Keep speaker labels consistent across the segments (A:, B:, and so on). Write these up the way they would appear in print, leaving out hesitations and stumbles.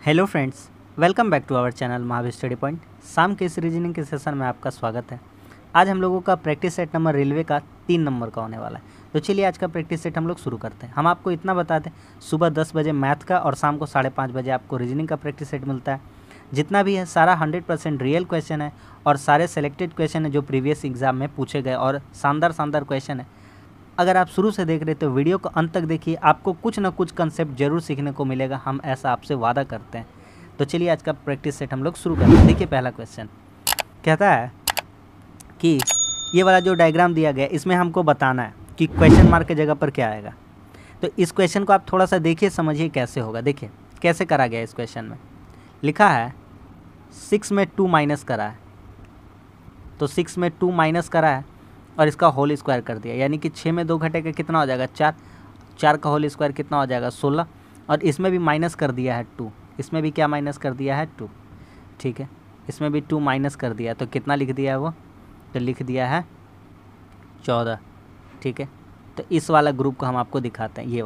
A: Hello friends, welcome back to our channel Mahavir study point. शाम के इस रीजनिंग के सेशन में आपका स्वागत है। आज हम लोगों का प्रैक्टिस सेट नंबर रेलवे का 3 नंबर का होने वाला है। तो चलिए आज का प्रैक्टिस सेट हम लोग शुरू करते हैं। हम आपको इतना बता दें, सुबह 10 बजे मैथ का और शाम को 5:30 बजे आपको रीजनिंग का प्रैक्टिस सेट मिलता है। जितना भी है सारा 100% रियल क्वेश्चन है और सारे सेलेक्टेड क्वेश्चन है जो प्रीवियस एग्जाम में पूछे गए और शानदार क्वेश्चन है। अगर आप शुरू से देख रहे तो वीडियो को अंत तक देखिए, आपको कुछ ना कुछ कंसेप्ट जरूर सीखने को मिलेगा, हम ऐसा आपसे वादा करते हैं। तो चलिए आज का प्रैक्टिस सेट हम लोग शुरू करते हैं। देखिए पहला क्वेश्चन कहता है कि ये वाला जो डायग्राम दिया गया इसमें हमको बताना है कि क्वेश्चन मार्क की जगह पर क्या आएगा। तो इस क्वेश्चन को आप थोड़ा सा देखिए, समझिए कैसे होगा। देखिए कैसे करा गया। इस क्वेश्चन में लिखा है 6 में 2 माइनस करा है, तो 6 में 2 माइनस करा है और इसका होल स्क्वायर कर दिया, यानी कि 6 में 2 घटेगा कितना हो जाएगा 4, 4 का होल स्क्वायर कितना हो जाएगा 16, और इसमें भी माइनस कर दिया है 2, इसमें भी क्या माइनस कर दिया है 2, ठीक है। इसमें भी 2 माइनस कर दिया तो कितना लिख दिया है वो, तो लिख दिया है 14, ठीक है। तो इस वाला ग्रुप को हम आपको दिखाते हैं, ये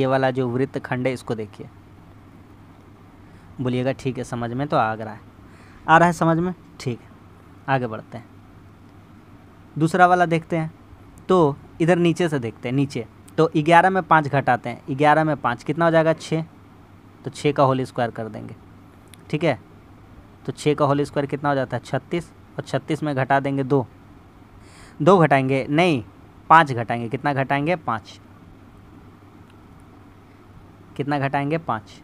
A: वाला जो वृत्त खंड है इसको देखिए, बोलिएगा ठीक है समझ में तो आ रहा है समझ में, ठीक है। आगे बढ़ते हैं, दूसरा वाला देखते हैं। तो इधर नीचे से देखते हैं, नीचे तो 11 में 5 घटाते हैं, 11 में 5 कितना हो जाएगा 6, तो 6 का होल स्क्वायर कर देंगे, ठीक है। तो 6 का होल स्क्वायर कितना हो जाता है 36, और 36 में घटा देंगे 2 घटाएंगे नहीं 5 घटाएंगे, कितना घटाएंगे 5, कितना घटाएंगे 5,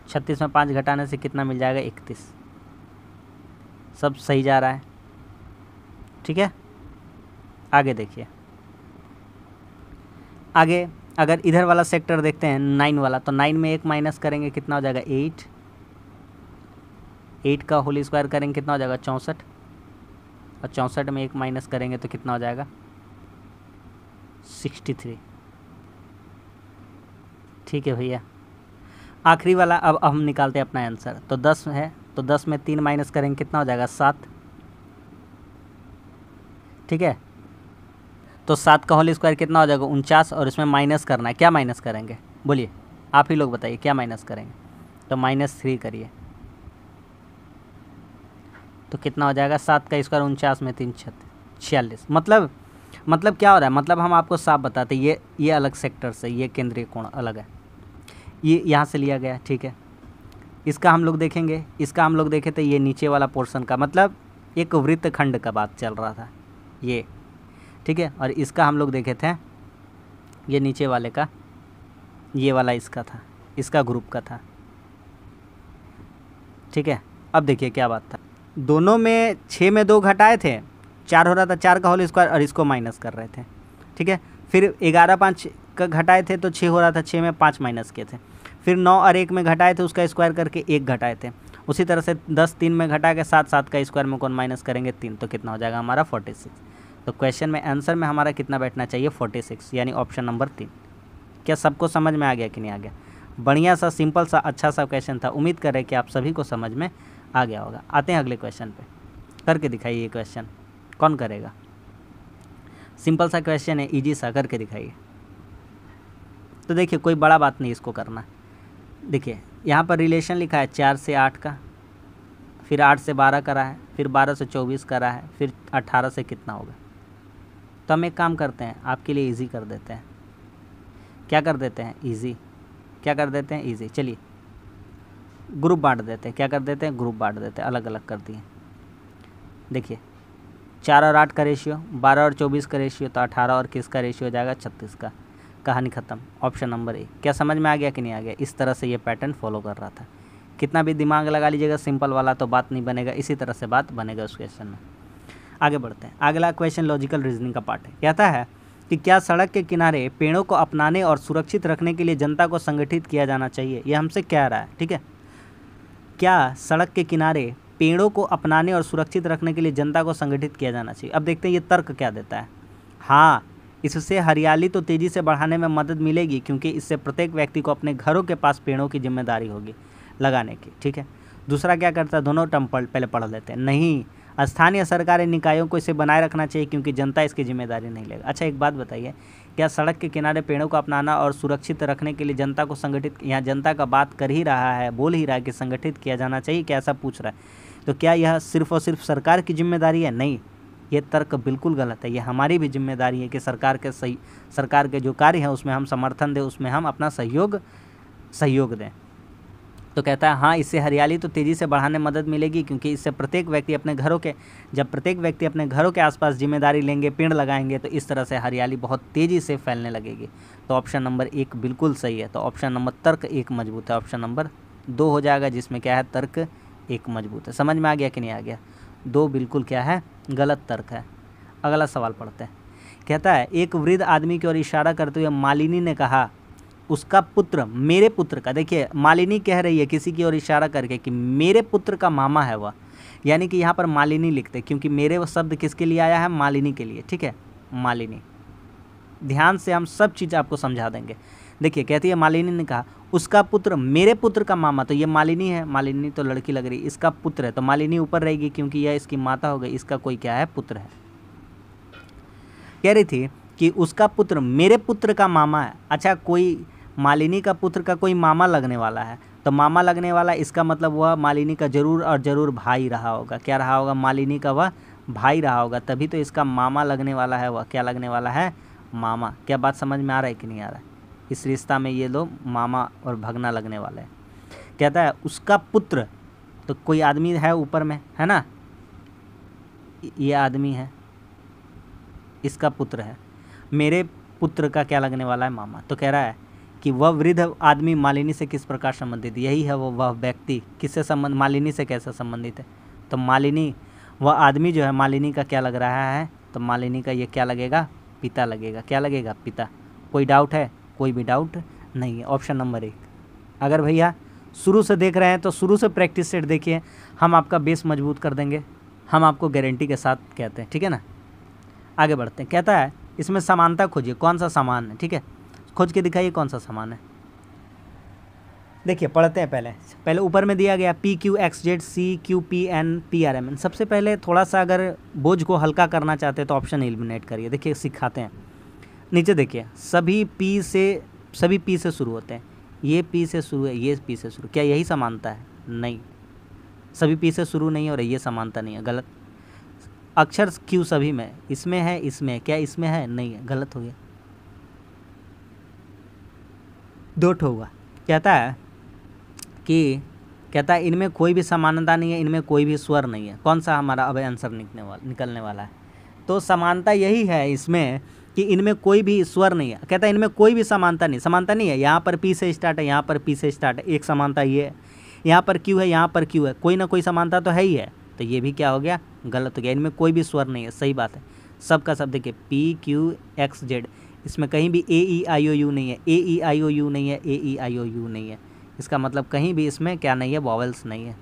A: 36 में 5 घटाने से कितना मिल जाएगा 31। सब सही जा रहा है, ठीक है। आगे देखिए, आगे अगर इधर वाला सेक्टर देखते हैं 9 वाला, तो 9 में 1 माइनस करेंगे कितना हो जाएगा 8, 8 का होल स्क्वायर करेंगे कितना हो जाएगा 64, और 64 में 1 माइनस करेंगे तो कितना हो जाएगा 63, ठीक है भैया। आखिरी वाला अब हम निकालते हैं अपना आंसर। तो 10 है, तो 10 में 3 माइनस करेंगे कितना हो जाएगा 7, ठीक है। तो 7 का होल स्क्वायर कितना हो जाएगा 49, और इसमें माइनस करना है, क्या माइनस करेंगे बोलिए, आप ही लोग बताइए क्या माइनस करेंगे। तो -3 करिए, तो कितना हो जाएगा 7 का स्क्वायर 49 में 3 46। मतलब क्या हो रहा है, मतलब हम आपको साफ बताते हैं, ये अलग सेक्टर से, ये केंद्रीय कोण अलग है, ये यहाँ से लिया गया, ठीक है। इसका हम लोग देखेंगे, इसका हम लोग देखे थे ये नीचे वाला पोर्शन का, मतलब एक वृत्त खंड का बात चल रहा था ये, ठीक है। और इसका हम लोग देखे थे ये नीचे वाले का, ये वाला इसका था, इसका ग्रुप का था, ठीक है। अब देखिए क्या बात था, दोनों में 6 में 2 घटाए थे, 4 हो रहा था, 4 का होल स्क्वायर, और इसको माइनस कर रहे थे, ठीक है। फिर 11 5 का घटाए थे तो 6 हो रहा था, 6 में 5 माइनस किए थे। फिर 9 और 1 में घटाए थे, उसका स्क्वायर करके 1 घटाए थे। उसी तरह से 10 3 में घटा के 7 7 का स्क्वायर में कौन माइनस करेंगे 3, तो कितना हो जाएगा हमारा 46। तो क्वेश्चन में आंसर में हमारा कितना बैठना चाहिए 46, यानी ऑप्शन नंबर 3। क्या सबको समझ में आ गया कि नहीं आ गया? बढ़िया सा सिंपल सा अच्छा सा क्वेश्चन था, उम्मीद कर रहे कि आप सभी को समझ में आ गया होगा। आते हैं अगले क्वेश्चन पे, करके दिखाइए। ये क्वेश्चन कौन करेगा? सिंपल सा क्वेश्चन है, इजी सा, करके दिखाइए। तो देखिए कोई बड़ा बात नहीं इसको करना। देखिए यहाँ पर रिलेशन लिखा है 4 से 8 का, फिर 8 से 12 करा है, फिर 12 से 24 करा है, फिर 18 से कितना होगा। तो हम एक काम करते हैं, आपके लिए इजी कर देते हैं। क्या कर देते हैं? इजी। क्या कर देते हैं? इजी। चलिए ग्रुप बांट देते हैं। क्या कर देते हैं? ग्रुप बांट देते हैं, अलग अलग कर दिए। देखिए 4 और 8 का रेशियो, 12 और 24 का रेशियो, तो 18 और किसका रेशियो हो जाएगा 36 का। कहानी ख़त्म, ऑप्शन नंबर ए। क्या समझ में आ गया कि नहीं आ गया? इस तरह से ये पैटर्न फॉलो कर रहा था। कितना भी दिमाग लगा लीजिएगा सिंपल वाला तो बात नहीं बनेगा, इसी तरह से बात बनेगा उस क्वेश्चन में। आगे बढ़ते हैं, अगला क्वेश्चन लॉजिकल रीजनिंग का पार्ट है। कहता है कि क्या सड़क के किनारे पेड़ों को अपनाने और सुरक्षित रखने के लिए जनता को संगठित किया जाना चाहिए? ये हमसे कह रहा है, ठीक है। क्या सड़क के किनारे पेड़ों को अपनाने और सुरक्षित रखने के लिए जनता को संगठित किया जाना चाहिए? अब देखते हैं ये तर्क क्या देता है। हाँ, इससे हरियाली तो तेज़ी से बढ़ाने में मदद मिलेगी, क्योंकि इससे प्रत्येक व्यक्ति को अपने घरों के पास पेड़ों की जिम्मेदारी होगी लगाने की, ठीक है। दूसरा क्या करता है, दोनों टर्म पहले पढ़ लेते हैं। नहीं, स्थानीय सरकारी निकायों को इसे बनाए रखना चाहिए क्योंकि जनता इसकी जिम्मेदारी नहीं लेगा। अच्छा एक बात बताइए, क्या सड़क के किनारे पेड़ों को अपनाना और सुरक्षित रखने के लिए जनता को संगठित, यहाँ जनता का बात कर ही रहा है, बोल ही रहा है कि संगठित किया जाना चाहिए, क्या ऐसा पूछ रहा है। तो क्या यह सिर्फ और सिर्फ सरकार की जिम्मेदारी है? नहीं, ये तर्क बिल्कुल गलत है। ये हमारी भी जिम्मेदारी है कि सरकार के जो कार्य हैं उसमें हम समर्थन दें, उसमें हम अपना सहयोग दें। तो कहता है हाँ, इससे हरियाली तो तेज़ी से बढ़ाने में मदद मिलेगी, क्योंकि इससे जब प्रत्येक व्यक्ति अपने घरों के आसपास जिम्मेदारी लेंगे, पेड़ लगाएंगे, तो इस तरह से हरियाली बहुत तेज़ी से फैलने लगेगी। तो ऑप्शन नंबर 1 बिल्कुल सही है। तो ऑप्शन नंबर तर्क 1 मजबूत है, ऑप्शन नंबर 2 हो जाएगा, जिसमें क्या है तर्क 1 मजबूत है। समझ में आ गया कि नहीं आ गया? 2 बिल्कुल क्या है, गलत तर्क है। अगला सवाल पढ़ते हैं। कहता है एक वृद्ध आदमी की ओर इशारा करते हुए मालिनी ने कहा, उसका पुत्र मेरे पुत्र का, देखिए मालिनी कह रही है किसी की ओर इशारा करके कि मेरे पुत्र का मामा है वह, यानी कि यहाँ पर मालिनी लिखते, क्योंकि मेरे वो शब्द किसके लिए आया है? मालिनी के लिए। ठीक है, मालिनी। ध्यान से हम सब चीज़ आपको समझा देंगे। देखिए कहती है मालिनी ने कहा उसका पुत्र मेरे पुत्र का मामा, तो ये मालिनी है, मालिनी तो लड़की लग रही, इसका पुत्र है तो मालिनी ऊपर रहेगी क्योंकि यह इसकी माता हो गई, इसका कोई क्या है? पुत्र है। कह रही थी कि उसका पुत्र मेरे पुत्र का मामा है। अच्छा, कोई मालिनी का पुत्र का कोई मामा लगने वाला है, तो मामा लगने वाला, इसका मतलब वह मालिनी का जरूर और ज़रूर भाई रहा होगा। क्या रहा होगा? मालिनी का वह भाई रहा होगा, तभी तो इसका मामा लगने वाला है। वह क्या लगने वाला है? मामा। क्या बात समझ में आ रहा है कि नहीं आ रहा है? इस रिश्ता में ये लोग मामा और भगना लगने वाले हैं। कहता है उसका पुत्र, तो कोई आदमी है ऊपर में, है ना, ये आदमी है, इसका पुत्र है, मेरे पुत्र का क्या लगने वाला है? मामा। तो कह रहा है कि वह वृद्ध आदमी मालिनी से किस प्रकार संबंधित? यही है वह व्यक्ति किससे संबंध, मालिनी से कैसे संबंधित है? तो मालिनी, वह आदमी जो है मालिनी का क्या लग रहा है? तो मालिनी का ये क्या लगेगा? पिता लगेगा। क्या लगेगा? पिता। कोई डाउट है? कोई भी डाउट नहीं है। Option number 1। अगर भैया शुरू से देख रहे हैं तो शुरू से प्रैक्टिस सेट देखिए, हम आपका बेस मजबूत कर देंगे, हम आपको गारंटी के साथ कहते हैं। ठीक है ना, आगे बढ़ते हैं। कहता है इसमें समानता खोजिए, कौन सा समान है? ठीक है, खोज के दिखाइए कौन सा समान है। देखिए पढ़ते हैं। पहले ऊपर में दिया गया PQXZ CQPN PRMN। सबसे पहले थोड़ा सा अगर बोझ को हल्का करना चाहते हैं तो ऑप्शन एलिमिनेट करिए। देखिए सिखाते हैं। नीचे देखिए सभी P से शुरू होते हैं, ये P से शुरू है, ये P से शुरू, क्या यही समानता है? नहीं, सभी P से शुरू नहीं हो रही, ये समानता नहीं है, गलत। अक्षर Q सभी में, इसमें है, इसमें है, क्या इसमें है? नहीं है, गलत हो गया। 2 ठो हुआ। कहता है इनमें कोई भी समानता नहीं है, इनमें कोई भी स्वर नहीं है। कौन सा हमारा अब आंसर निकलने वाला है? तो समानता यही है इसमें कि इनमें कोई भी स्वर नहीं है। कहता है इनमें कोई भी समानता नहीं है। यहाँ पर P से स्टार्ट है, यहाँ पर P से स्टार्ट है, एक समानता ये है। यहाँ पर Q है, यहाँ पर Q है, कोई ना कोई समानता तो है ही है। तो ये भी क्या हो गया? गलत हो गया। इनमें कोई भी स्वर नहीं है, सही बात है। सबका सब देखिए PQXZ, इसमें कहीं भी AEIOU नहीं है, AEIOU नहीं है, AEIOU नहीं है। इसका मतलब कहीं भी इसमें क्या नहीं है? वॉवेल्स नहीं है।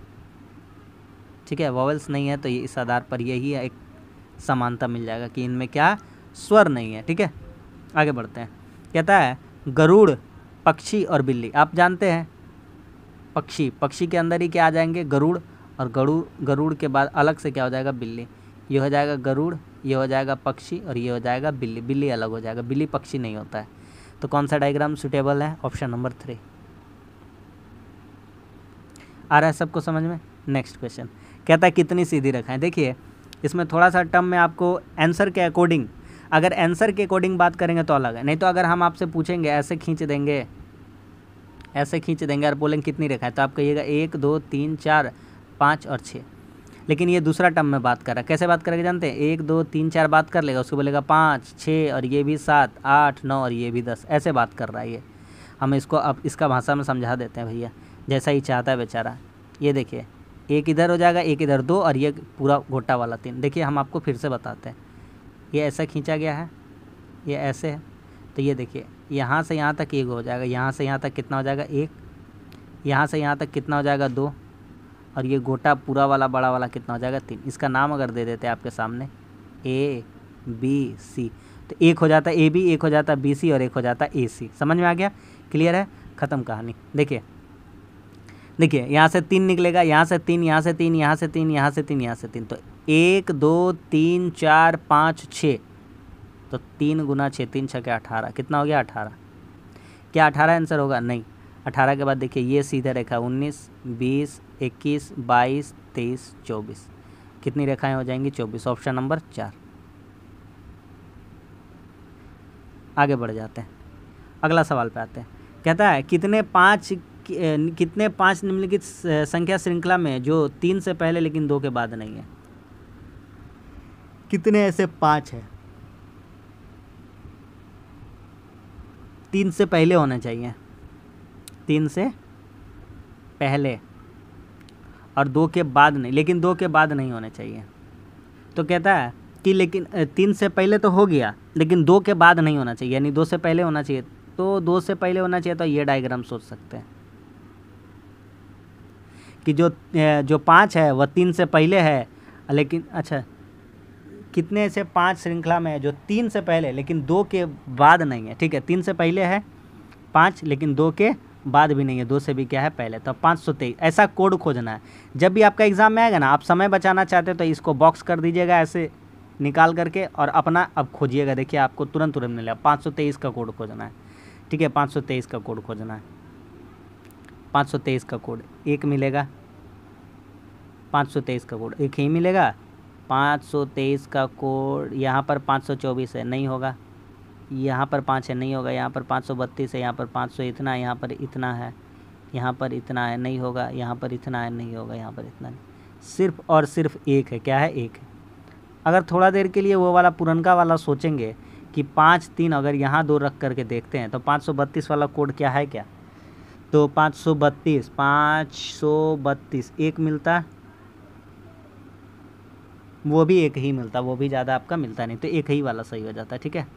A: ठीक है, वॉवेल्स नहीं है, तो ये इस आधार पर यही एक समानता मिल जाएगा कि इनमें क्या? स्वर नहीं है। ठीक है, आगे बढ़ते हैं। कहता है गरुड़, पक्षी और बिल्ली। आप जानते हैं पक्षी के अंदर ही क्या आ जाएंगे? गरुड़, और गरुड़ के बाद अलग से क्या हो जाएगा? बिल्ली। ये हो जाएगा गरुड़, ये हो जाएगा पक्षी, और ये हो जाएगा बिल्ली। बिल्ली अलग हो जाएगा, बिल्ली पक्षी नहीं होता है। तो कौन सा डायग्राम सुटेबल है? Option number 3। आ रहा है सबको समझ में? नेक्स्ट क्वेश्चन कहता है कितनी सीधी रेखाएं। देखिए इसमें थोड़ा सा टर्म में आपको आंसर के अकॉर्डिंग, अगर आंसर के अकॉर्डिंग बात करेंगे तो अलग है, नहीं तो अगर हम आपसे पूछेंगे ऐसे खींच देंगे और बोलेंगे कितनी रेखाएं, तो आप कहिएगा 1 2 3 4 5 और 6। लेकिन ये दूसरा टर्म में बात कर रहा है। कैसे बात करेगा जानते हैं? 1 2 3 4 बात कर लेगा, उसको बोलेगा 5 6 और ये भी 7 8 9 और ये भी 10, ऐसे बात कर रहा है ये। हम इसको अब इसका भाषा में समझा देते हैं भैया, जैसा ही चाहता है बेचारा। ये देखिए एक इधर हो जाएगा, एक इधर 2, और ये पूरा गोटा वाला 3। देखिए हम आपको फिर से बताते हैं, ये ऐसा खींचा गया है, ये ऐसे है। तो ये देखिए यहाँ से यहाँ तक 1 हो जाएगा, यहाँ से यहाँ तक कितना हो जाएगा? 1, यहाँ से यहाँ तक कितना हो जाएगा? 2, और ये गोटा पूरा वाला बड़ा वाला कितना हो जाएगा? 3। इसका नाम अगर दे देते हैं आपके सामने ABC, तो 1 हो जाता है AB, 1 हो जाता है BC और 1 हो जाता है AC। समझ में आ गया? क्लियर है? ख़त्म कहानी। देखिए यहाँ से 3 निकलेगा, यहाँ से 3, यहाँ से 3, यहाँ से 3, यहाँ से 3, यहाँ से 3, तो 1 2 3 4 5 6, तो 3 गुना 6, 3 छः 18, कितना हो गया 18। क्या 18 आंसर होगा? नहीं। 18 के बाद देखिए ये सीधा रेखा 19, 20, 21, 22, 23, 24, कितनी रेखाएं हो जाएंगी? 24। Option number 4। आगे बढ़ जाते हैं, अगला सवाल पे आते हैं। कहता है कितने पाँच निम्नलिखित संख्या श्रृंखला में जो 3 से पहले लेकिन 2 के बाद नहीं है? कितने ऐसे 5 है 3 से पहले होने चाहिए, 3 से पहले, और 2 के बाद नहीं, लेकिन 2 के बाद नहीं होने चाहिए। तो कहता है कि लेकिन 3 से पहले तो हो गया, लेकिन 2 के बाद नहीं होना चाहिए, यानी 2 से पहले होना चाहिए। तो 2 से पहले होना चाहिए, तो ये डायग्राम सोच सकते हैं कि जो 5 है वह 3 से पहले है, लेकिन अच्छा कितने से 5 श्रृंखला में है जो 3 से पहले लेकिन 2 के बाद नहीं है। ठीक है, 3 से पहले है 5, लेकिन 2 के बाद भी नहीं है, 2 से भी क्या है पहले। तो 523 ऐसा कोड खोजना है। जब भी आपका एग्जाम में आएगा ना, आप समय बचाना चाहते हो तो इसको बॉक्स कर दीजिएगा ऐसे निकाल करके, और अपना अब खोजिएगा। देखिए आपको तुरंत मिलेगा। 523 का कोड खोजना है। ठीक है, 523 का कोड खोजना है। 523 का कोड 1 मिलेगा, 523 का कोड 1 ही मिलेगा। 523 का कोड यहाँ पर 524 है, नहीं होगा। यहाँ पर 5 है, नहीं होगा। यहाँ पर 532 है, यहाँ पर 500 इतना है, यहाँ पर इतना है, यहाँ पर इतना है, नहीं होगा। यहाँ पर इतना है, नहीं होगा। यहाँ पर इतना नहीं, सिर्फ और सिर्फ 1 है। क्या है? 1 है। अगर थोड़ा देर के लिए वो वाला पुरनका वाला सोचेंगे कि 5 3, अगर यहाँ 2 रख करके देखते हैं तो 532 वाला कोड क्या है क्या? तो 532 1 मिलता, वो भी 1 ही मिलता, वो भी ज़्यादा आपका मिलता नहीं, तो 1 ही वाला सही हो जाता है। ठीक है,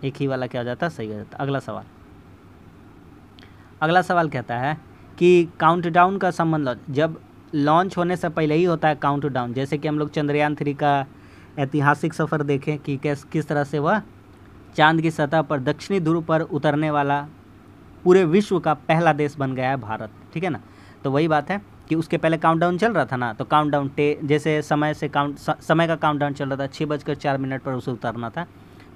A: 1 ही वाला क्या हो जाता है? सही हो जाता है। अगला सवाल कहता है कि काउंटडाउन का संबंध जब लॉन्च होने से पहले ही होता है काउंटडाउन। जैसे कि हम लोग चंद्रयान 3 का ऐतिहासिक सफ़र देखें कि किस तरह से वह चांद की सतह पर दक्षिणी ध्रुव पर उतरने वाला पूरे विश्व का पहला देश बन गया है भारत। ठीक है ना, तो वही बात है कि उसके पहले काउंटडाउन चल रहा था ना, तो काउंटडाउन जैसे समय का काउंटडाउन चल रहा था, 6:04 पर उसे उतरना था,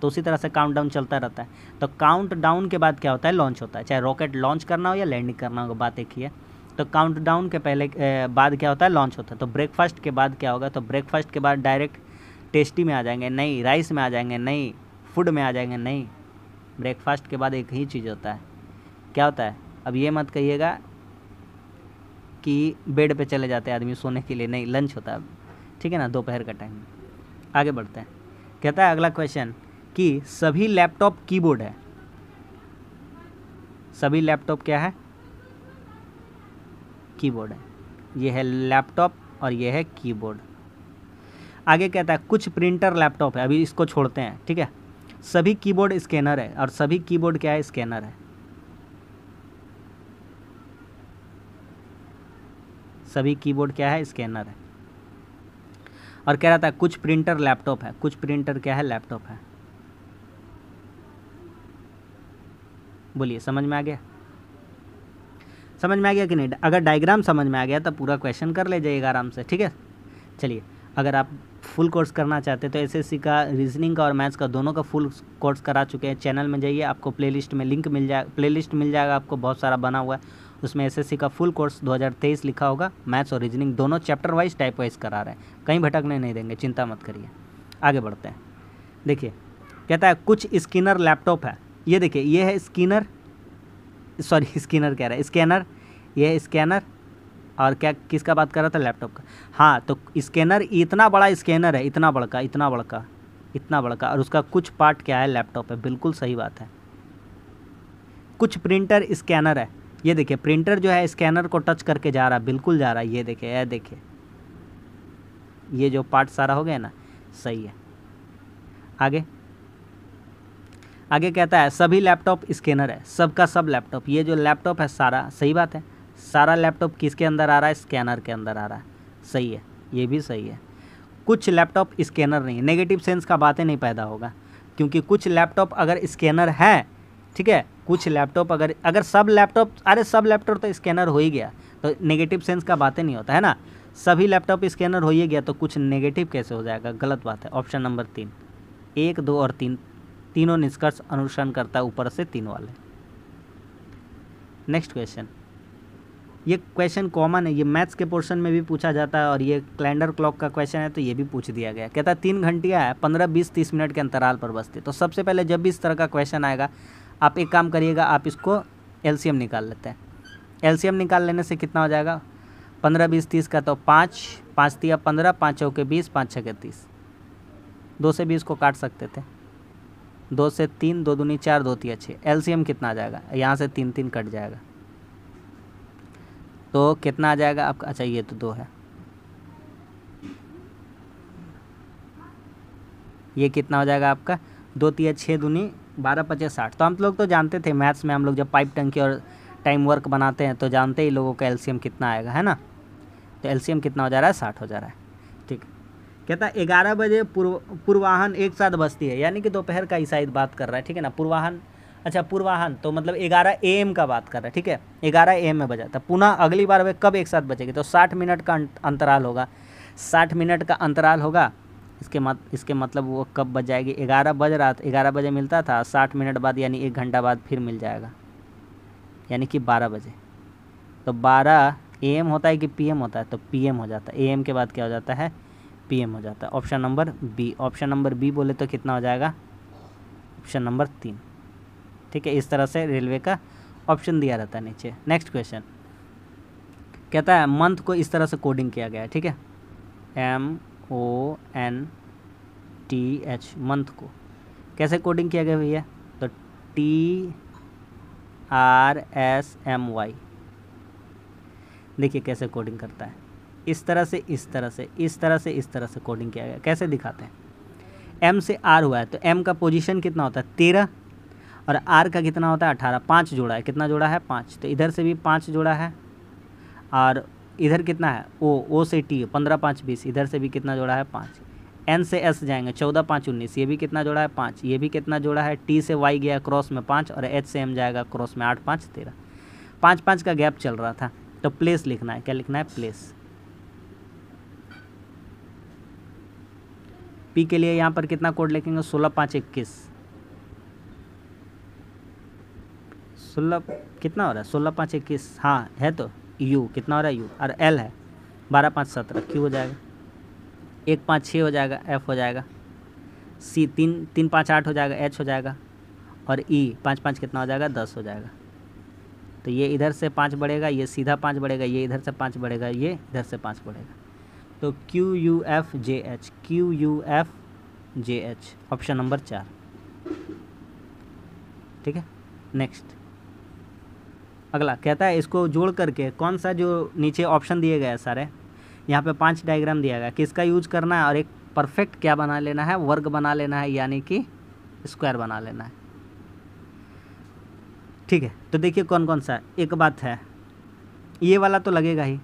A: तो उसी तरह से काउंटडाउन चलता रहता है। तो काउंटडाउन के बाद क्या होता है? लॉन्च होता है। चाहे रॉकेट लॉन्च करना हो या लैंडिंग करना हो, बात एक ही है। तो काउंटडाउन के पहले बाद क्या होता है? लॉन्च होता है। तो ब्रेकफास्ट के बाद क्या होगा? तो ब्रेकफास्ट के बाद डायरेक्ट टेस्टी में आ जाएंगे? नहीं। राइस में आ जाएंगे? नहीं। फूड में आ जाएंगे? नहीं। ब्रेकफास्ट के बाद एक ही चीज़ होता है, क्या होता है? अब ये मत कहिएगा कि बेड पे चले जाते हैं आदमी सोने के लिए, नहीं, लंच होता है। ठीक है ना, दोपहर का टाइम। आगे बढ़ते हैं। कहता है अगला क्वेश्चन कि सभी लैपटॉप कीबोर्ड है। सभी लैपटॉप क्या है? कीबोर्ड है। ये है लैपटॉप और ये है कीबोर्ड। आगे कहता है कुछ प्रिंटर लैपटॉप है, अभी इसको छोड़ते हैं। ठीक है, सभी कीबोर्ड स्कैनर है, और सभी कीबोर्ड क्या है? स्कैनर है। सभी कीबोर्ड क्या है? स्कैनर है। और कह रहा था कुछ प्रिंटर लैपटॉप है। कुछ प्रिंटर क्या है? लैपटॉप है। बोलिए, समझ में आ गया? समझ में आ गया कि नहीं? अगर डायग्राम समझ में आ गया तो पूरा क्वेश्चन कर ले जाइएगा आराम से। ठीक है, चलिए, अगर आप फुल कोर्स करना चाहते हैं तो एसएससी का, रीजनिंग का और मैथ्स का दोनों का फुल कोर्स करा चुके हैं। चैनल में जाइए, आपको प्लेलिस्ट में लिंक मिल जाए, प्लेलिस्ट मिल जाएगा आपको, बहुत सारा बना हुआ है। उसमें एसएससी का फुल कोर्स 2023 लिखा होगा। मैथ्स और रीजनिंग दोनों चैप्टर वाइज, टाइप वाइज करा रहे हैं, कहीं भटकने नहीं देंगे, चिंता मत करिए। आगे बढ़ते हैं। देखिए, कहता है कुछ स्कैनर लैपटॉप है। ये देखिए, ये है स्कैनर, सॉरी स्कैनर कह रहा है, स्कैनर। ये है स्कैनर, और क्या किसका बात कर रहा था? लैपटॉप का। हाँ, तो स्कैनर इतना बड़ा स्कैनर है, इतना बड़का, इतना बड़का, इतना बड़का, और उसका कुछ पार्ट क्या है? लैपटॉप है। बिल्कुल सही बात है। कुछ प्रिंटर स्कैनर है। ये देखिए, प्रिंटर जो है स्कैनर को टच करके जा रहा है, बिल्कुल जा रहा है। ये देखिए, ये देखिए, ये जो पार्ट सारा हो गया ना, सही है। आगे आगे कहता है सभी लैपटॉप स्कैनर है। सबका सब लैपटॉप, ये जो लैपटॉप है सारा, सही बात है, सारा लैपटॉप किसके अंदर आ रहा है? स्कैनर के अंदर आ रहा है। सही है, ये भी सही है। कुछ लैपटॉप स्कैनर नहीं है, नेगेटिव सेंस का बातें नहीं पैदा होगा, क्योंकि कुछ लैपटॉप अगर स्कैनर है, ठीक है, कुछ लैपटॉप अगर सब लैपटॉप, अरे सब लैपटॉप तो स्कैनर हो ही गया, तो नेगेटिव सेंस का बातें नहीं होता है ना। सभी लैपटॉप स्कैनर हो ही गया तो कुछ नेगेटिव कैसे हो जाएगा? गलत बात है। ऑप्शन नंबर 3, 1, 2 और 3 तीनों निष्कर्ष अनुसरण करता है ऊपर से 3 वाले। नेक्स्ट क्वेश्चन, ये क्वेश्चन कॉमन है, ये मैथ्स के पोर्शन में भी पूछा जाता है और ये कैलेंडर क्लॉक का क्वेश्चन है तो ये भी पूछ दिया गया। कहता है 3 घंटियाँ है 15, 20, 30 मिनट के अंतराल पर बजती। तो सबसे पहले जब भी इस तरह का क्वेश्चन आएगा आप एक काम करिएगा, आप इसको एलसीएम निकाल लेते हैं। एलसीएम निकाल लेने से कितना हो जाएगा, 15, 20, 30 का तो 5, 5 तिया 15, 5 चौके 20, 5 छके 30। 2 से 20 को काट सकते थे, 2 से 3, 2 दूनी 4, 2 तिया 6। एलसीएम कितना आ जाएगा, यहाँ से 3 3 कट जाएगा तो कितना आ जाएगा आपका, अच्छा ये तो 2 है, ये कितना हो जाएगा आपका 2 तिया 6 दूनी 12, 5 60। तो हम लोग तो जानते थे मैथ्स में, हम लोग जब पाइप टंकी और टाइम वर्क बनाते हैं तो जानते ही लोगों का एलसीएम कितना आएगा, है ना। तो एलसीएम कितना हो जा रहा है, 60 हो जा रहा है। ठीक, कहता है 11 बजे पूर्वाहन एक साथ बजती है, यानी कि दोपहर का ही शायद बात कर रहा है, ठीक है ना। पूर्वाहन, अच्छा पूर्वाहन तो मतलब 11 AM का बात कर रहा है, ठीक है। 11 AM में बजा था, पुनः अगली बार वे कब एक साथ बजेगी, तो 60 मिनट का अंतराल होगा। 60 मिनट का अंतराल होगा, इसके मतलब वो कब बज जाएगी, 11 बज रहा था, 11 बजे मिलता था, 60 मिनट बाद यानी 1 घंटा बाद फिर मिल जाएगा, यानी कि 12 बजे। तो 12 AM होता है कि PM होता है, तो PM हो जाता है। AM के बाद क्या हो जाता है, PM हो जाता है। Option number B, option number B बोले तो कितना हो जाएगा, ऑप्शन नंबर 3। ठीक है, इस तरह से रेलवे का ऑप्शन दिया रहता है नीचे। नेक्स्ट क्वेश्चन कहता है मंथ को इस तरह से कोडिंग किया गया है, ठीक है, MONTH मंथ को कैसे कोडिंग किया गया भैया, तो TRSMY। देखिए कैसे कोडिंग करता है, इस तरह से इस तरह से इस तरह से इस तरह से कोडिंग किया गया। कैसे दिखाते हैं, M से R हुआ है तो M का पोजीशन कितना होता है 13 और R का कितना होता है 18, 5 जोड़ा है, कितना जोड़ा है 5, तो इधर से भी 5 जोड़ा है और इधर कितना है O से T 15, 5, 20, इधर से भी कितना जोड़ा है 5। N से S जाएंगे 14, 5, 19, ये भी कितना जोड़ा है 5, ये भी कितना जोड़ा है, T से Y गया क्रॉस में 5 और H से M जाएगा क्रॉस में 8, 5, 13, 5, 5 का गैप चल रहा था। तो प्लेस लिखना है, क्या लिखना है प्लेस। P के लिए यहाँ पर कितना कोड लिखेंगे 16, 5, 21, 16 कितना हो रहा है 16, 5, 21, हाँ है तो U कितना हो रहा है U और L है 12, 5, 17, Q हो जाएगा 1, 5, 6 हो जाएगा, F हो जाएगा, C 3, 3, 5, 8 हो जाएगा, H हो जाएगा और E 5, 5 कितना हो जाएगा 10 हो जाएगा। तो ये इधर से 5 बढ़ेगा, ये सीधा 5 बढ़ेगा, ये इधर से 5 बढ़ेगा, ये इधर से 5 बढ़ेगा। तो QUFJH QUFJH ऑप्शन नंबर 4। ठीक है, नेक्स्ट अगला कहता है इसको जोड़ करके कौन सा जो नीचे ऑप्शन दिए गए हैं सारे, यहाँ पे 5 डायग्राम दिया गया, किसका यूज करना है और एक परफेक्ट क्या बना लेना है, वर्ग बना लेना है, यानी कि स्क्वायर बना लेना है। ठीक है, तो देखिए कौन कौन सा है। एक बात है, ये वाला तो लगेगा ही,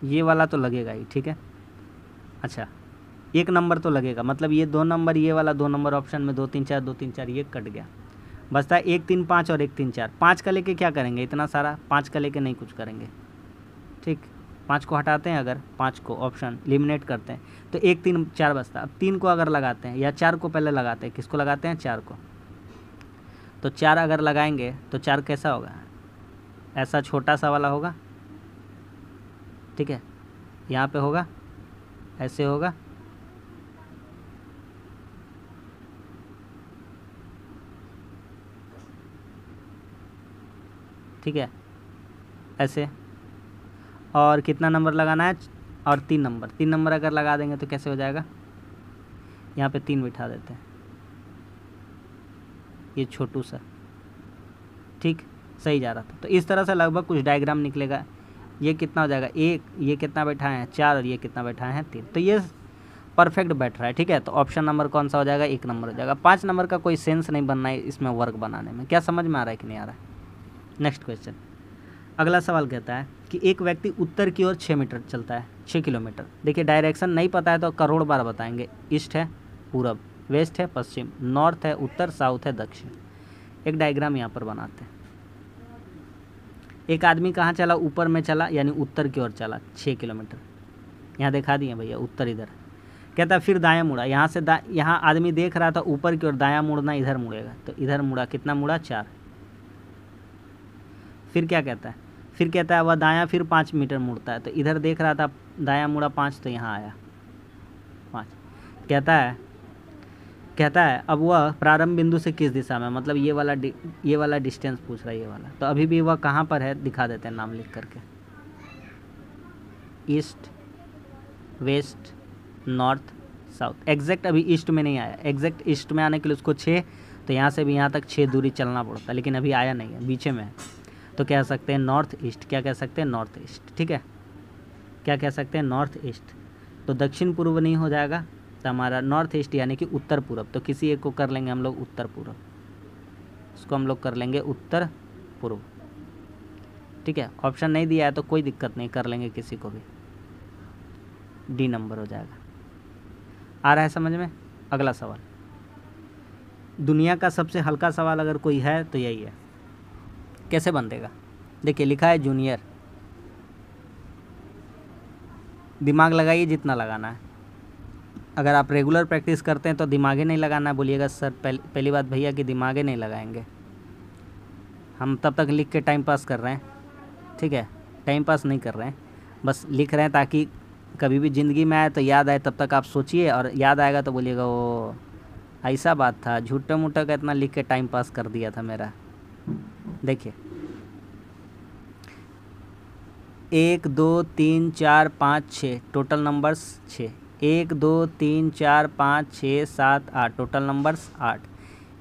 A: ये वाला तो लगेगा ही, ठीक है। अच्छा 1 नंबर तो लगेगा, मतलब ये 2 नंबर, ये वाला 2 नंबर ऑप्शन में 2, 3, 4, 2, 3, 4 ये कट गया, बचता है 1, 3, 5 और 1, 3, 4। 5 का लेके क्या करेंगे, इतना सारा 5 का लेके नहीं कुछ करेंगे, ठीक। 5 को हटाते हैं, अगर 5 को ऑप्शन एलिमिनेट करते हैं तो 1, 3, 4 बचता है। अब 3 को अगर लगाते हैं या 4 को पहले लगाते हैं, किसको लगाते हैं 4 को, तो 4 अगर लगाएंगे तो 4 कैसा होगा, ऐसा छोटा सा वाला होगा, ठीक है, यहाँ पे होगा, ऐसे होगा, ठीक है, ऐसे। और कितना नंबर लगाना है, और 3 नंबर, 3 नंबर अगर लगा देंगे तो कैसे हो जाएगा, यहाँ पे 3 बिठा देते हैं, ये छोटू सा, ठीक, सही जा रहा था। तो इस तरह से लगभग कुछ डायग्राम निकलेगा। ये कितना हो जाएगा 1, ये कितना बैठाए हैं 4 और ये कितना बैठाए हैं 3, तो ये परफेक्ट बैठ रहा है, ठीक है। तो ऑप्शन नंबर कौन सा हो जाएगा, 1 नंबर हो जाएगा। 5 नंबर का कोई सेंस नहीं बनना है इसमें वर्क बनाने में। क्या समझ में आ रहा है कि नहीं आ रहा है। नेक्स्ट क्वेश्चन, अगला सवाल कहता है कि एक व्यक्ति उत्तर की ओर 6 मीटर चलता है, 6 किलोमीटर। देखिए डायरेक्शन नहीं पता है तो करोड़ बार बताएंगे। ईस्ट है पूरब, वेस्ट है पश्चिम, नॉर्थ है उत्तर, साउथ है दक्षिण। एक डायग्राम यहाँ पर बनाते हैं। एक आदमी कहाँ चला, ऊपर में चला, यानी उत्तर की ओर चला 6 किलोमीटर। यहाँ दिखा दिए भैया उत्तर इधर। कहता है फिर दायां मुड़ा, यहाँ से यहाँ आदमी देख रहा था ऊपर की ओर, दायां मुड़ना इधर मुड़ेगा, तो इधर मुड़ा, कितना मुड़ा 4। फिर क्या कहता है, फिर कहता है वह दायां फिर 5 मीटर मुड़ता है, तो इधर देख रहा था दायां मुड़ा 5, तो यहाँ आया 5। कहता है अब वह प्रारंभ बिंदु से किस दिशा में, मतलब ये वाला डिस्टेंस पूछ रहा है, ये वाला, तो अभी भी वह कहाँ पर है दिखा देते हैं नाम लिख करके, east, west, north, south. Exact अभी ईस्ट में नहीं आया, एग्जैक्ट ईस्ट में आने के लिए उसको 6, तो यहाँ से भी यहाँ तक 6 दूरी चलना पड़ता, लेकिन अभी आया नहीं है, बीचे में है, तो कह सकते हैं नॉर्थ ईस्ट। क्या कह सकते हैं, नॉर्थ ईस्ट। ठीक है, क्या कह सकते हैं, नॉर्थ ईस्ट। तो दक्षिण पूर्व नहीं हो जाएगा, तो हमारा नॉर्थ ईस्ट यानी कि उत्तर पूर्व, तो किसी एक को कर लेंगे हम लोग उत्तर पूर्व, इसको हम लोग कर लेंगे उत्तर पूर्व। ठीक है, ऑप्शन नहीं दिया है तो कोई दिक्कत नहीं, कर लेंगे किसी को भी, डी नंबर हो जाएगा। आ रहा है समझ में। अगला सवाल, दुनिया का सबसे हल्का सवाल अगर कोई है तो यही है, कैसे बनेगा। देखिए लिखा है जूनियर, दिमाग लगाइए जितना लगाना है। अगर आप रेगुलर प्रैक्टिस करते हैं तो दिमाग ही नहीं लगाना है, बोलिएगा सर पहली बात भैया कि दिमाग ही नहीं लगाएंगे, हम तब तक लिख के टाइम पास कर रहे हैं। ठीक है, टाइम पास नहीं कर रहे हैं, बस लिख रहे हैं ताकि कभी भी ज़िंदगी में आए तो याद आए, तब तक आप सोचिए, और याद आएगा तो बोलिएगा वो ऐसा बात था, झूठा मूठा का इतना लिख के टाइम पास कर दिया था मेरा। देखिए 1 2 3 4 5 6 total numbers 6, 1 2 3 4 5 6 7 8 total numbers 8,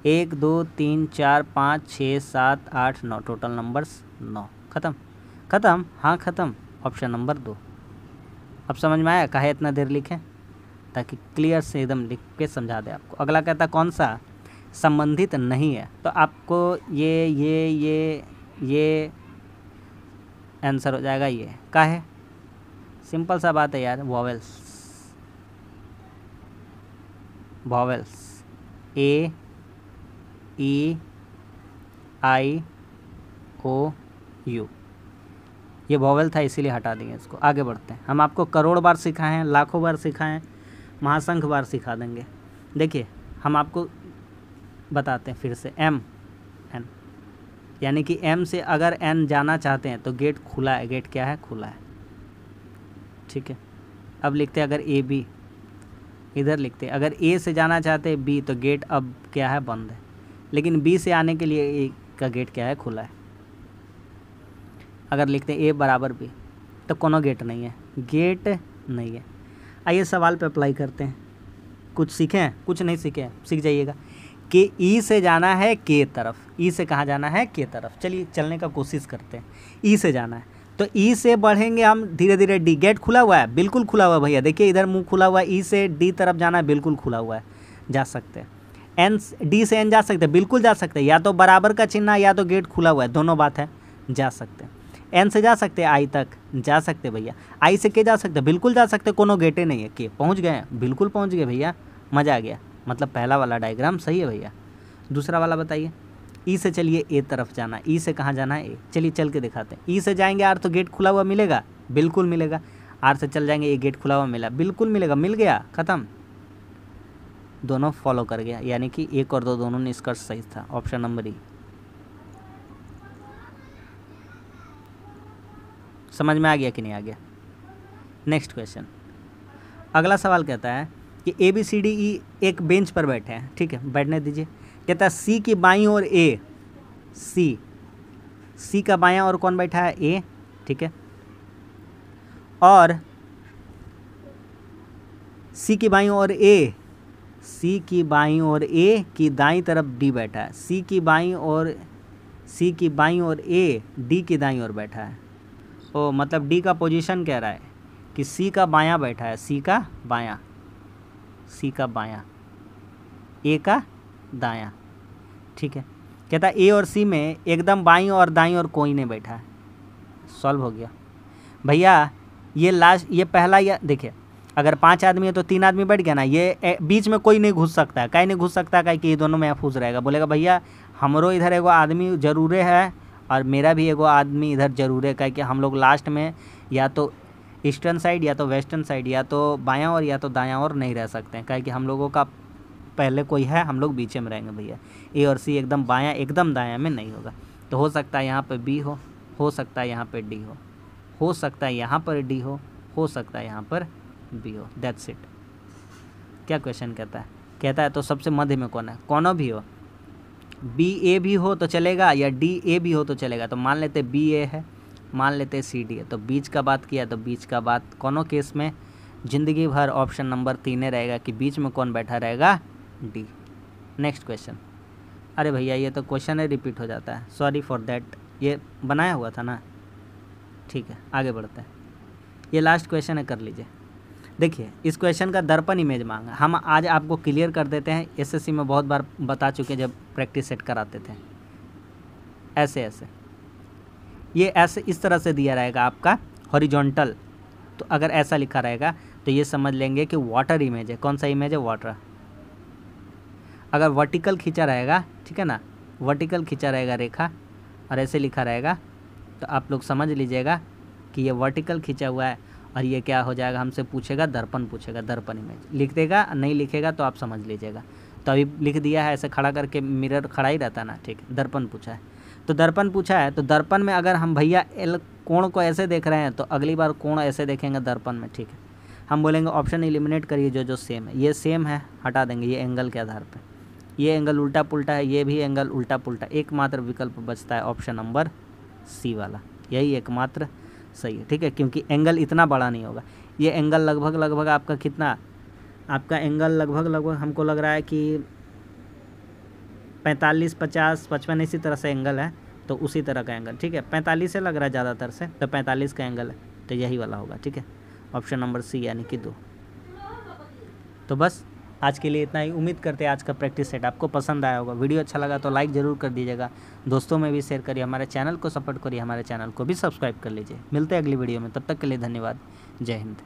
A: 1 2 3 4 5 6 7 8 9 total numbers 9। ख़त्म, हाँ ख़त्म, ऑप्शन नंबर 2। अब समझ में आया काहे इतना देर लिखें, ताकि क्लियर से एकदम लिख के समझा दे आपको। अगला कहता कौन सा संबंधित नहीं है, तो आपको ये आंसर हो जाएगा, ये काहे, सिंपल सा बात है यार, vowels A E I O U, ये वॉवेल था इसीलिए हटा दिए इसको। आगे बढ़ते हैं, हम आपको करोड़ बार सिखाए हैं, लाखों बार सिखाए हैं, महासंख्य बार सिखा देंगे। देखिए हम आपको बताते हैं फिर से, एम एन, यानी कि एम से अगर एन जाना चाहते हैं तो गेट खुला है, गेट क्या है, खुला है। ठीक है, अब लिखते हैं अगर ए बी, इधर लिखते हैं अगर ए से जाना चाहते हैं बी, तो गेट अब क्या है, बंद है, लेकिन बी से आने के लिए ए का गेट क्या है, खुला है। अगर लिखते हैं ए बराबर बी, तो कोनो गेट नहीं है, गेट नहीं है। आइए सवाल पे अप्लाई करते हैं, कुछ सीखे हैं, कुछ नहीं सीखे हैं, सीख जाइएगा कि ई से जाना है के तरफ, ई से कहाँ जाना है, के तरफ। चलिए चलने का कोशिश करते हैं, ई से जाना है तो ई से बढ़ेंगे हम धीरे धीरे, डी, गेट खुला हुआ है, बिल्कुल खुला हुआ है भैया, देखिए इधर मुंह खुला हुआ है, ई से डी तरफ जाना है, बिल्कुल खुला हुआ है, जा सकते हैं। एन, डी से एन जा सकते हैं, बिल्कुल जा सकते हैं, या तो बराबर का चिन्ह या तो गेट खुला हुआ है, दोनों बात है, जा सकते हैं। एन से जा सकते हैं आई तक, जा सकते भैया। आई से के जा सकते, बिल्कुल जा सकते, कोनो गेटे नहीं है। के पहुंच गए, बिल्कुल पहुंच गए भैया, मज़ा आ गया, मतलब पहला वाला डायग्राम सही है भैया। दूसरा वाला बताइए, ई से चलिए ए तरफ जाना, ई से कहाँ जाना है, ए, चलिए चल के दिखाते हैं। ई से जाएंगे आर, तो गेट खुला हुआ मिलेगा, बिल्कुल मिलेगा। आर से चल जाएंगे, ए गेट खुला हुआ मिला, बिल्कुल मिलेगा, मिल गया, ख़त्म, दोनों फॉलो कर गया, यानी कि 1 और 2 दोनों निष्कर्ष सही था, ऑप्शन नंबर ई। समझ में आ गया कि नहीं आ गया। नेक्स्ट क्वेश्चन, अगला सवाल कहता है कि A B C D E एक बेंच पर बैठे हैं, ठीक है, बैठने दीजिए। कहता है सी की बाईं ओर ए, सी का बायां और कौन बैठा है, ए, ठीक है, और सी की बाईं ओर ए, सी की बाईं ओर ए की दाईं तरफ डी बैठा है, सी की बाईं ओर ए डी की दाईं ओर बैठा है। ओ मतलब डी का पोजीशन कह रहा है कि सी का बायां बैठा है, सी का बायां, ए का दायां, ठीक है। कहता है ए और सी में एकदम बाईं और दाईं और कोई नहीं बैठा है, सॉल्व हो गया भैया। ये लास्ट, ये पहला, या देखिए अगर 5 आदमी है तो 3 आदमी बैठ गया ना, ये बीच में कोई नहीं घुस सकता है, कहीं नहीं घुस सकता है कि ये दोनों महफूज रहेगा। बोलेगा भैया हमरो इधर एगो आदमी जरूरे है और मेरा भी एगो आदमी इधर जरूर है, कि हम लोग लास्ट में या तो ईस्टर्न साइड या तो वेस्टर्न साइड, या तो बायां और या तो दायां और नहीं रह सकते हैं, क्योंकि हम लोगों का पहले कोई है, हम लोग बीच में रहेंगे भैया। ए और सी एकदम बायां एकदम दायां में नहीं होगा। तो हो सकता है यहाँ पे बी हो सकता है यहाँ पे डी हो सकता है यहाँ पर डी हो सकता है यहाँ पर बी हो। That's it. क्या क्वेश्चन कहता है तो सबसे मध्य में कौन है? कोनो भी हो, बी ए भी हो तो चलेगा या डी ए भी हो तो चलेगा। तो मान लेते बी ए है, मान लेते सी डी है, तो बीच का बात किया तो बीच का बात कोनो केस में ज़िंदगी भर ऑप्शन नंबर 3 रहेगा कि बीच में कौन बैठा रहेगा? डी। Next question. अरे भैया ये तो क्वेश्चन है रिपीट हो जाता है, सॉरी फॉर दैट, ये बनाया हुआ था ना। ठीक है आगे बढ़ते हैं, ये लास्ट क्वेश्चन है, कर लीजिए। देखिए इस क्वेश्चन का दर्पण इमेज मांगा, हम आज आपको क्लियर कर देते हैं। एसएससी में बहुत बार बता चुके हैं जब प्रैक्टिस सेट कराते थे। ऐसे ये ऐसे इस तरह से दिया रहेगा आपका हॉरिजॉन्टल, तो अगर ऐसा लिखा रहेगा तो ये समझ लेंगे कि वाटर इमेज है। कौन सा इमेज है? वाटर। अगर वर्टिकल खींचा रहेगा, ठीक है ना, वर्टिकल खींचा रहेगा रेखा और ऐसे लिखा रहेगा तो आप लोग समझ लीजिएगा कि ये वर्टिकल खींचा हुआ है। और ये क्या हो जाएगा? हमसे पूछेगा दर्पण, पूछेगा दर्पण इमेज। लिख देगा, नहीं लिखेगा तो आप समझ लीजिएगा। तो अभी लिख दिया है, ऐसे खड़ा करके मिरर खड़ा ही रहता ना, ठीक है। दर्पण पूछा है तो दर्पण पूछा है, तो दर्पण में अगर हम भैया एल कोण को ऐसे देख रहे हैं तो अगली बार कोण ऐसे देखेंगे दर्पण में, ठीक है। हम बोलेंगे ऑप्शन एलिमिनेट करिए जो सेम है। ये सेम है, हटा देंगे ये एंगल के आधार पर। ये एंगल उल्टा पुल्टा है, ये भी एंगल उल्टा पुल्टा। एकमात्र विकल्प बचता है ऑप्शन नंबर सी वाला, यही एकमात्र सही है, ठीक है। क्योंकि एंगल इतना बड़ा नहीं होगा। ये एंगल लगभग आपका कितना, आपका एंगल लगभग हमको लग रहा है कि 45, 50, 55 इसी तरह से एंगल है, तो उसी तरह का एंगल, ठीक है। 45 से लग रहा है ज़्यादातर से, तो 45 का एंगल है, तो यही वाला होगा, ठीक है। ऑप्शन नंबर सी यानी कि 2। तो बस आज के लिए इतना ही। उम्मीद करते हैं आज का प्रैक्टिस सेट आपको पसंद आया होगा। वीडियो अच्छा लगा तो लाइक ज़रूर कर दीजिएगा, दोस्तों में भी शेयर करिए, हमारे चैनल को सपोर्ट करिए, हमारे चैनल को भी सब्सक्राइब कर लीजिए। मिलते हैं अगली वीडियो में, तब तक के लिए धन्यवाद। जय हिंद।